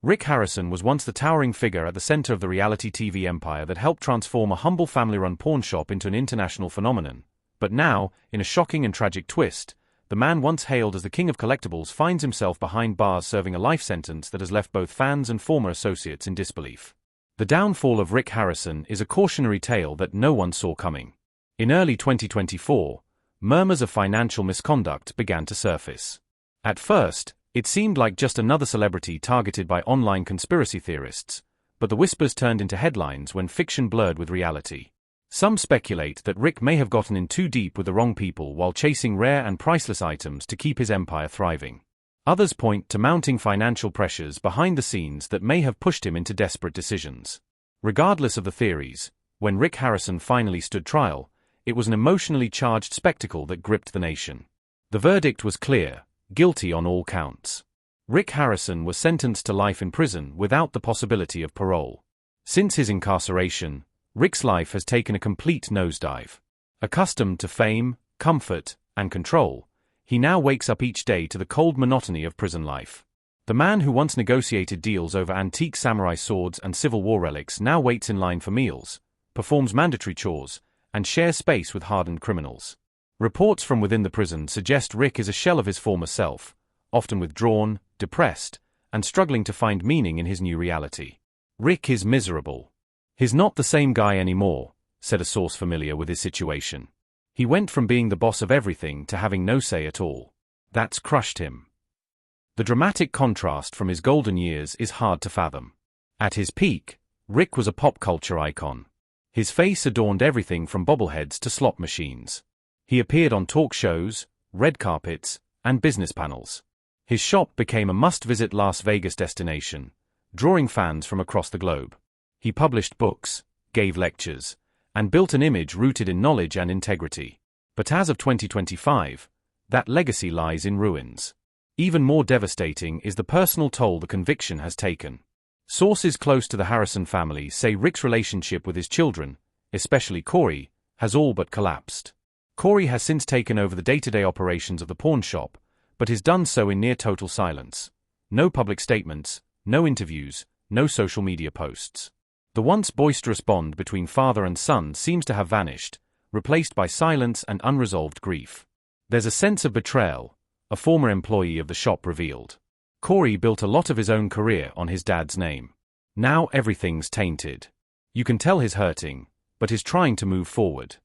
Rick Harisson was once the towering figure at the center of the reality TV empire that helped transform a humble family-run pawn shop into an international phenomenon. But now, in a shocking and tragic twist, the man once hailed as the king of collectibles finds himself behind bars serving a life sentence that has left both fans and former associates in disbelief. The downfall of Rick Harisson is a cautionary tale that no one saw coming. In early 2024, murmurs of financial misconduct began to surface. At first, it seemed like just another celebrity targeted by online conspiracy theorists, but the whispers turned into headlines when fiction blurred with reality. Some speculate that Rick may have gotten in too deep with the wrong people while chasing rare and priceless items to keep his empire thriving. Others point to mounting financial pressures behind the scenes that may have pushed him into desperate decisions. Regardless of the theories, when Rick Harisson finally stood trial, it was an emotionally charged spectacle that gripped the nation. The verdict was clear: guilty on all counts. Rick Harisson was sentenced to life in prison without the possibility of parole. Since his incarceration, Rick's life has taken a complete nosedive. Accustomed to fame, comfort, and control, he now wakes up each day to the cold monotony of prison life. The man who once negotiated deals over antique samurai swords and Civil War relics now waits in line for meals, performs mandatory chores, and shares space with hardened criminals. Reports from within the prison suggest Rick is a shell of his former self, often withdrawn, depressed, and struggling to find meaning in his new reality. Rick is miserable. "He's not the same guy anymore," said a source familiar with his situation. "He went from being the boss of everything to having no say at all. That's crushed him." The dramatic contrast from his golden years is hard to fathom. At his peak, Rick was a pop culture icon. His face adorned everything from bobbleheads to slot machines. He appeared on talk shows, red carpets, and business panels. His shop became a must-visit Las Vegas destination, drawing fans from across the globe. He published books, gave lectures, and built an image rooted in knowledge and integrity. But as of 2025, that legacy lies in ruins. Even more devastating is the personal toll the conviction has taken. Sources close to the Harisson family say Rick's relationship with his children, especially Corey, has all but collapsed. Corey has since taken over the day-to-day operations of the pawn shop, but has done so in near total silence. No public statements, no interviews, no social media posts. The once boisterous bond between father and son seems to have vanished, replaced by silence and unresolved grief. There's a sense of betrayal, a former employee of the shop revealed. Corey built a lot of his own career on his dad's name. Now everything's tainted. You can tell he's hurting, but he's trying to move forward.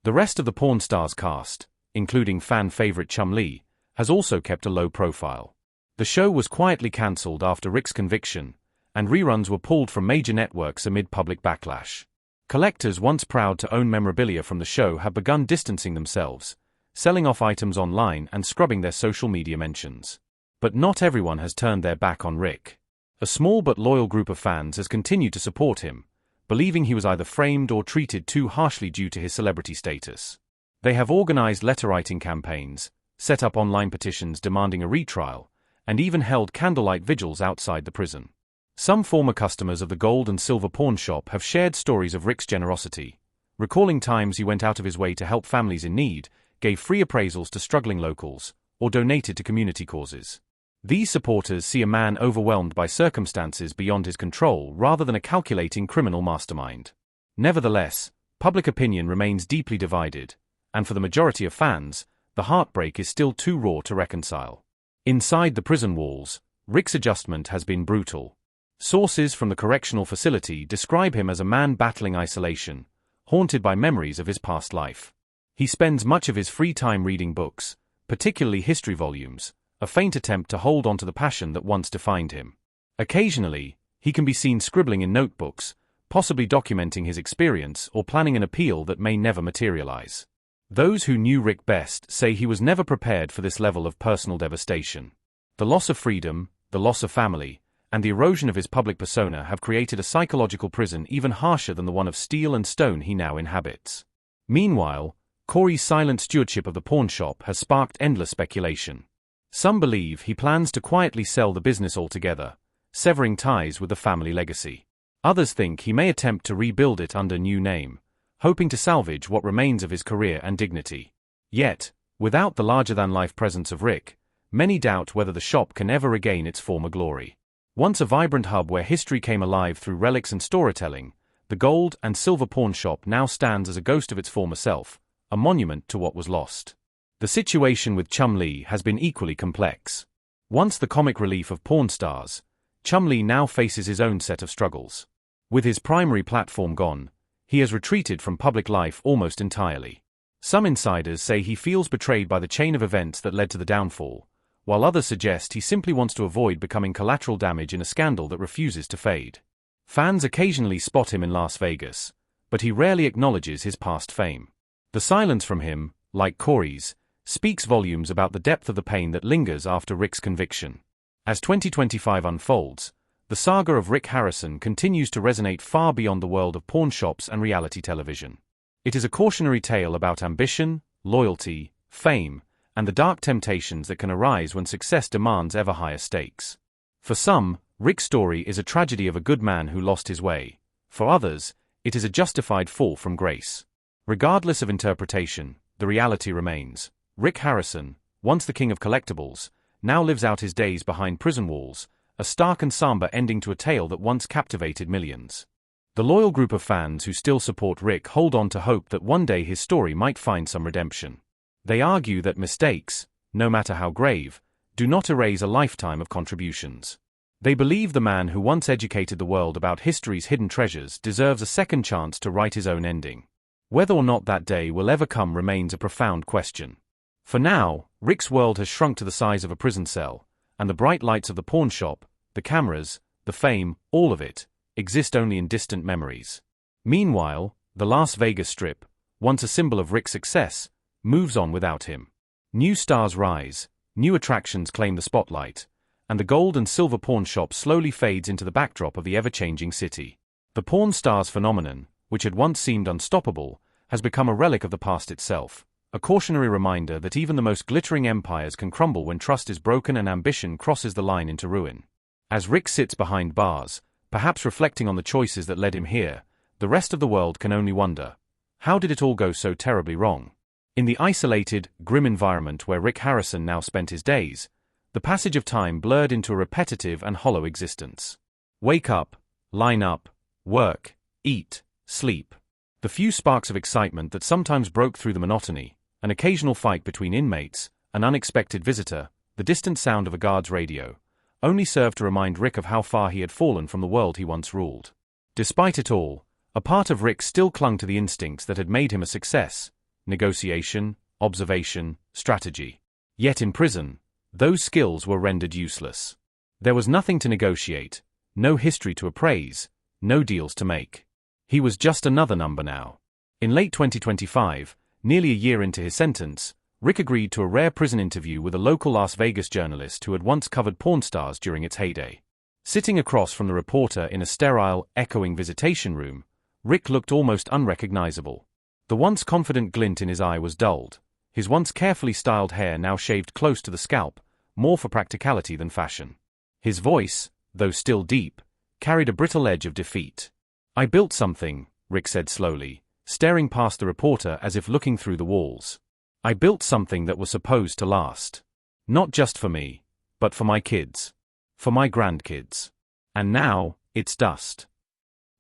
The rest of the Pawn Stars cast, including fan favorite Chum Lee, has also kept a low profile. The show was quietly cancelled after Rick's conviction, and reruns were pulled from major networks amid public backlash. Collectors once proud to own memorabilia from the show have begun distancing themselves, selling off items online and scrubbing their social media mentions. But not everyone has turned their back on Rick. A small but loyal group of fans has continued to support him, believing he was either framed or treated too harshly due to his celebrity status. They have organized letter-writing campaigns, set up online petitions demanding a retrial, and even held candlelight vigils outside the prison. Some former customers of the gold and silver pawn shop have shared stories of Rick's generosity, recalling times he went out of his way to help families in need, gave free appraisals to struggling locals, or donated to community causes. These supporters see a man overwhelmed by circumstances beyond his control rather than a calculating criminal mastermind. Nevertheless, public opinion remains deeply divided, and for the majority of fans, the heartbreak is still too raw to reconcile. Inside the prison walls, Rick's adjustment has been brutal. Sources from the correctional facility describe him as a man battling isolation, haunted by memories of his past life. He spends much of his free time reading books, particularly history volumes, a faint attempt to hold on to the passion that once defined him. Occasionally, he can be seen scribbling in notebooks, possibly documenting his experience or planning an appeal that may never materialize. Those who knew Rick best say he was never prepared for this level of personal devastation. The loss of freedom, the loss of family, and the erosion of his public persona have created a psychological prison even harsher than the one of steel and stone he now inhabits. Meanwhile, Corey's silent stewardship of the pawn shop has sparked endless speculation. Some believe he plans to quietly sell the business altogether, severing ties with the family legacy. Others think he may attempt to rebuild it under a new name, hoping to salvage what remains of his career and dignity. Yet, without the larger-than-life presence of Rick, many doubt whether the shop can ever regain its former glory. Once a vibrant hub where history came alive through relics and storytelling, the gold and silver pawn shop now stands as a ghost of its former self, a monument to what was lost. The situation with Chum Lee has been equally complex. Once the comic relief of porn stars, Chum Lee now faces his own set of struggles. With his primary platform gone, he has retreated from public life almost entirely. Some insiders say he feels betrayed by the chain of events that led to the downfall, while others suggest he simply wants to avoid becoming collateral damage in a scandal that refuses to fade. Fans occasionally spot him in Las Vegas, but he rarely acknowledges his past fame. The silence from him, like Corey's, speaks volumes about the depth of the pain that lingers after Rick's conviction. As 2025 unfolds, the saga of Rick Harisson continues to resonate far beyond the world of pawn shops and reality television. It is a cautionary tale about ambition, loyalty, fame, and the dark temptations that can arise when success demands ever higher stakes. For some, Rick's story is a tragedy of a good man who lost his way. For others, it is a justified fall from grace. Regardless of interpretation, the reality remains. Rick Harisson, once the king of collectibles, now lives out his days behind prison walls, a stark and somber ending to a tale that once captivated millions. The loyal group of fans who still support Rick hold on to hope that one day his story might find some redemption. They argue that mistakes, no matter how grave, do not erase a lifetime of contributions. They believe the man who once educated the world about history's hidden treasures deserves a second chance to write his own ending. Whether or not that day will ever come remains a profound question. For now, Rick's world has shrunk to the size of a prison cell, and the bright lights of the pawn shop, the cameras, the fame, all of it, exist only in distant memories. Meanwhile, the Las Vegas Strip, once a symbol of Rick's success, moves on without him. New stars rise, new attractions claim the spotlight, and the gold and silver pawn shop slowly fades into the backdrop of the ever-changing city. The Pawn Stars phenomenon, which had once seemed unstoppable, has become a relic of the past itself, a cautionary reminder that even the most glittering empires can crumble when trust is broken and ambition crosses the line into ruin. As Rick sits behind bars, perhaps reflecting on the choices that led him here, the rest of the world can only wonder, how did it all go so terribly wrong? In the isolated, grim environment where Rick Harisson now spent his days, the passage of time blurred into a repetitive and hollow existence. Wake up, line up, work, eat, sleep. The few sparks of excitement that sometimes broke through the monotony, an occasional fight between inmates, an unexpected visitor, the distant sound of a guard's radio, only served to remind Rick of how far he had fallen from the world he once ruled. Despite it all, a part of Rick still clung to the instincts that had made him a success: negotiation, observation, strategy. Yet in prison, those skills were rendered useless. There was nothing to negotiate, no history to appraise, no deals to make. He was just another number now. In late 2025, nearly a year into his sentence, Rick agreed to a rare prison interview with a local Las Vegas journalist who had once covered Pawn Stars during its heyday. Sitting across from the reporter in a sterile, echoing visitation room, Rick looked almost unrecognizable. The once confident glint in his eye was dulled, his once carefully styled hair now shaved close to the scalp, more for practicality than fashion. His voice, though still deep, carried a brittle edge of defeat. "I built something," Rick said slowly, staring past the reporter as if looking through the walls. "I built something that was supposed to last. Not just for me, but for my kids. For my grandkids. And now, it's dust."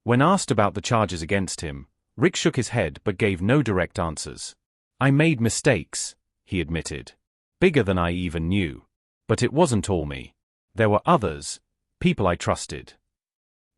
When asked about the charges against him, Rick shook his head but gave no direct answers. "I made mistakes," he admitted. "Bigger than I even knew. But it wasn't all me. There were others, people I trusted."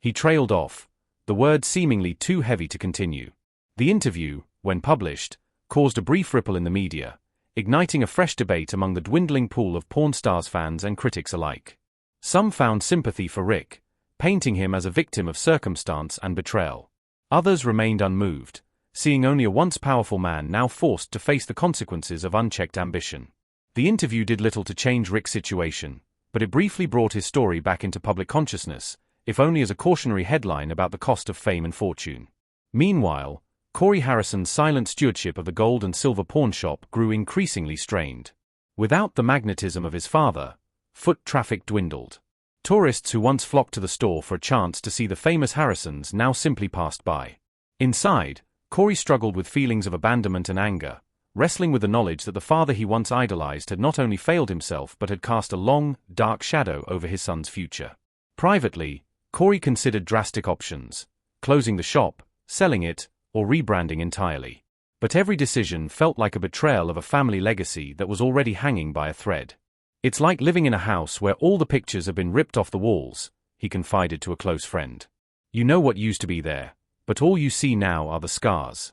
He trailed off, the words seemingly too heavy to continue. The interview, when published, caused a brief ripple in the media, igniting a fresh debate among the dwindling pool of Pawn Stars fans and critics alike. Some found sympathy for Rick, painting him as a victim of circumstance and betrayal. Others remained unmoved, seeing only a once powerful man now forced to face the consequences of unchecked ambition. The interview did little to change Rick's situation, but it briefly brought his story back into public consciousness, if only as a cautionary headline about the cost of fame and fortune. Meanwhile, Corey Harrison's silent stewardship of the gold and silver pawn shop grew increasingly strained. Without the magnetism of his father, foot traffic dwindled. Tourists who once flocked to the store for a chance to see the famous Harrissons now simply passed by. Inside, Corey struggled with feelings of abandonment and anger, wrestling with the knowledge that the father he once idolized had not only failed himself but had cast a long, dark shadow over his son's future. Privately, Corey considered drastic options: closing the shop, selling it, or rebranding entirely. But every decision felt like a betrayal of a family legacy that was already hanging by a thread. "It's like living in a house where all the pictures have been ripped off the walls," he confided to a close friend. "You know what used to be there, but all you see now are the scars."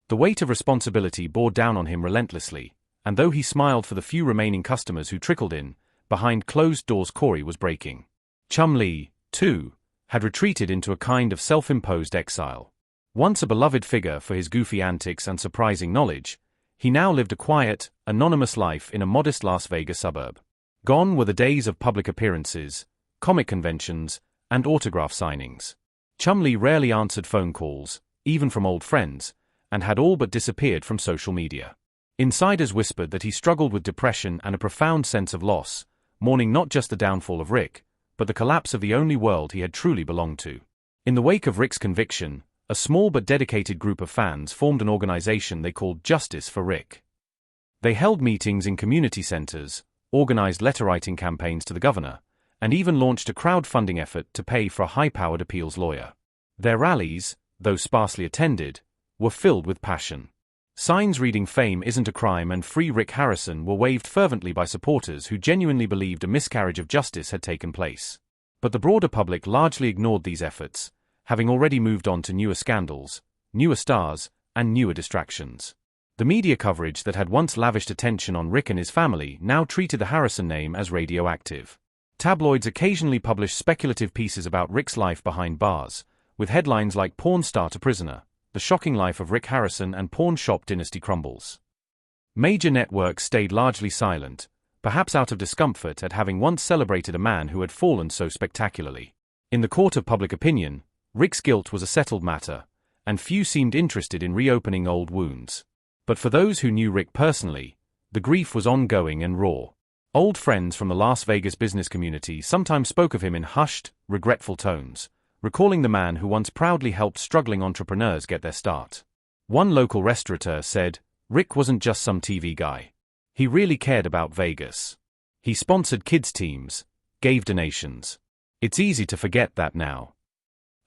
The weight of responsibility bore down on him relentlessly, and though he smiled for the few remaining customers who trickled in, behind closed doors Corey was breaking. Chum Lee, too, had retreated into a kind of self-imposed exile. Once a beloved figure for his goofy antics and surprising knowledge, he now lived a quiet, anonymous life in a modest Las Vegas suburb. Gone were the days of public appearances, comic conventions, and autograph signings. Chum Lee rarely answered phone calls, even from old friends, and had all but disappeared from social media. Insiders whispered that he struggled with depression and a profound sense of loss, mourning not just the downfall of Rick, but the collapse of the only world he had truly belonged to. In the wake of Rick's conviction, a small but dedicated group of fans formed an organization they called Justice for Rick. They held meetings in community centers, organized letter-writing campaigns to the governor, and even launched a crowdfunding effort to pay for a high-powered appeals lawyer. Their rallies, though sparsely attended, were filled with passion. Signs reading "Fame isn't a crime" and "Free Rick Harisson" were waved fervently by supporters who genuinely believed a miscarriage of justice had taken place. But the broader public largely ignored these efforts, having already moved on to newer scandals, newer stars, and newer distractions. The media coverage that had once lavished attention on Rick and his family now treated the Harisson name as radioactive. Tabloids occasionally published speculative pieces about Rick's life behind bars, with headlines like "Porn Star to Prisoner," "The Shocking Life of Rick Harisson," and "Pawn Shop Dynasty Crumbles." Major networks stayed largely silent, perhaps out of discomfort at having once celebrated a man who had fallen so spectacularly. In the court of public opinion, Rick's guilt was a settled matter, and few seemed interested in reopening old wounds. But for those who knew Rick personally, the grief was ongoing and raw. Old friends from the Las Vegas business community sometimes spoke of him in hushed, regretful tones, recalling the man who once proudly helped struggling entrepreneurs get their start. One local restaurateur said, "Rick wasn't just some TV guy. He really cared about Vegas. He sponsored kids' teams, gave donations. It's easy to forget that now."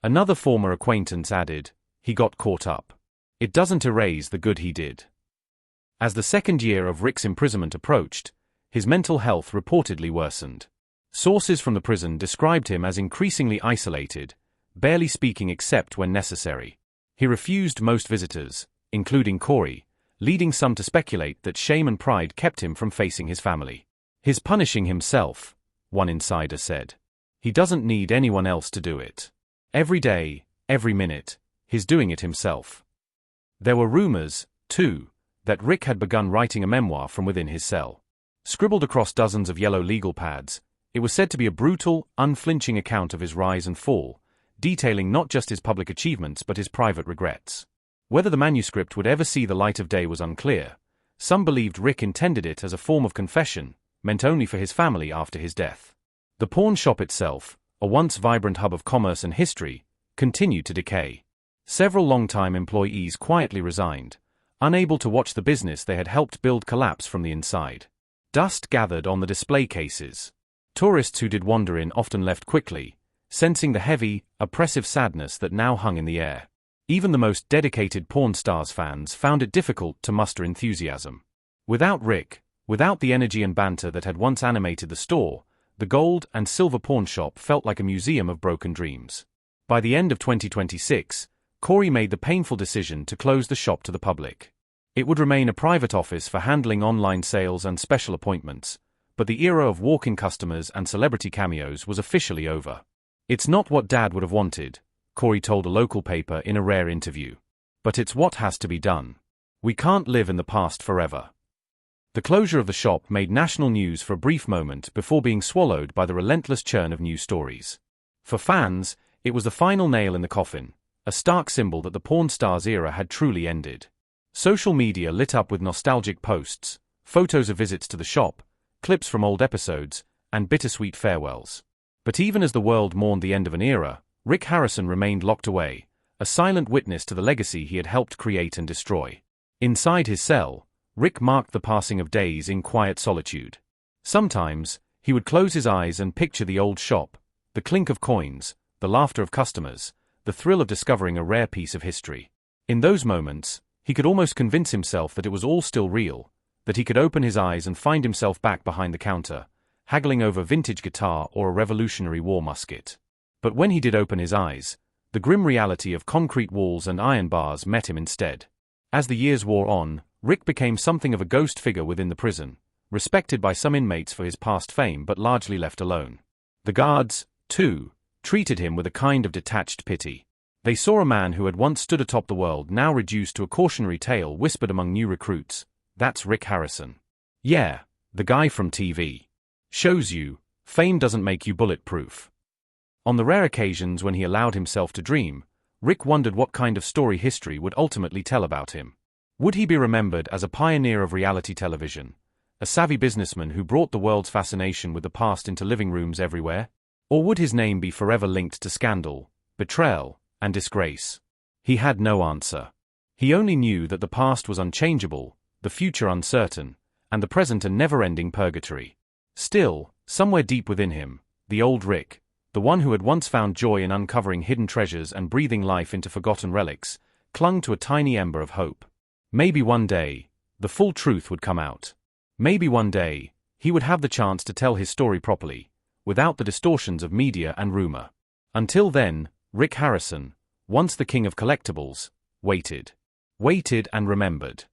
Another former acquaintance added, "He got caught up. It doesn't erase the good he did." As the second year of Rick's imprisonment approached, his mental health reportedly worsened. Sources from the prison described him as increasingly isolated, barely speaking except when necessary. He refused most visitors, including Corey, leading some to speculate that shame and pride kept him from facing his family. "He's punishing himself," one insider said. "He doesn't need anyone else to do it. Every day, every minute, he's doing it himself." There were rumors, too, that Rick had begun writing a memoir from within his cell. Scribbled across dozens of yellow legal pads, it was said to be a brutal, unflinching account of his rise and fall, detailing not just his public achievements but his private regrets. Whether the manuscript would ever see the light of day was unclear. Some believed Rick intended it as a form of confession, meant only for his family after his death. The pawn shop itself, a once vibrant hub of commerce and history, continued to decay. Several longtime employees quietly resigned, unable to watch the business they had helped build collapse from the inside. Dust gathered on the display cases. Tourists who did wander in often left quickly, sensing the heavy, oppressive sadness that now hung in the air. Even the most dedicated Pawn Stars fans found it difficult to muster enthusiasm. Without Rick, without the energy and banter that had once animated the store, the gold and silver pawn shop felt like a museum of broken dreams. By the end of 2026, Corey made the painful decision to close the shop to the public. It would remain a private office for handling online sales and special appointments, but the era of walk-in customers and celebrity cameos was officially over. "It's not what Dad would have wanted," Corey told a local paper in a rare interview. "But it's what has to be done. We can't live in the past forever." The closure of the shop made national news for a brief moment before being swallowed by the relentless churn of new stories. For fans, it was the final nail in the coffin, a stark symbol that the Pawn Stars era had truly ended. Social media lit up with nostalgic posts, photos of visits to the shop, clips from old episodes, and bittersweet farewells. But even as the world mourned the end of an era, Rick Harisson remained locked away, a silent witness to the legacy he had helped create and destroy. Inside his cell, Rick marked the passing of days in quiet solitude. Sometimes, he would close his eyes and picture the old shop, The clink of coins, the laughter of customers, the thrill of discovering a rare piece of history. In those moments, he could almost convince himself that it was all still real, that he could open his eyes and find himself back behind the counter, haggling over vintage guitar or a Revolutionary War musket. But when he did open his eyes, the grim reality of concrete walls and iron bars met him instead. As the years wore on, Rick became something of a ghost figure within the prison, respected by some inmates for his past fame but largely left alone. The guards, too, treated him with a kind of detached pity. They saw a man who had once stood atop the world now reduced to a cautionary tale whispered among new recruits. That's Rick Harisson. Yeah, the guy from TV. Shows you, fame doesn't make you bulletproof. On the rare occasions when he allowed himself to dream, Rick wondered what kind of story history would ultimately tell about him. Would he be remembered as a pioneer of reality television, a savvy businessman who brought the world's fascination with the past into living rooms everywhere? Or would his name be forever linked to scandal, betrayal, and disgrace? He had no answer. He only knew that the past was unchangeable, the future uncertain, and the present a never-ending purgatory. Still, somewhere deep within him, the old Rick, the one who had once found joy in uncovering hidden treasures and breathing life into forgotten relics, clung to a tiny ember of hope. Maybe one day, the full truth would come out. Maybe one day, he would have the chance to tell his story properly, without the distortions of media and rumor. Until then, Rick Harisson, once the king of collectibles, waited. Waited and remembered.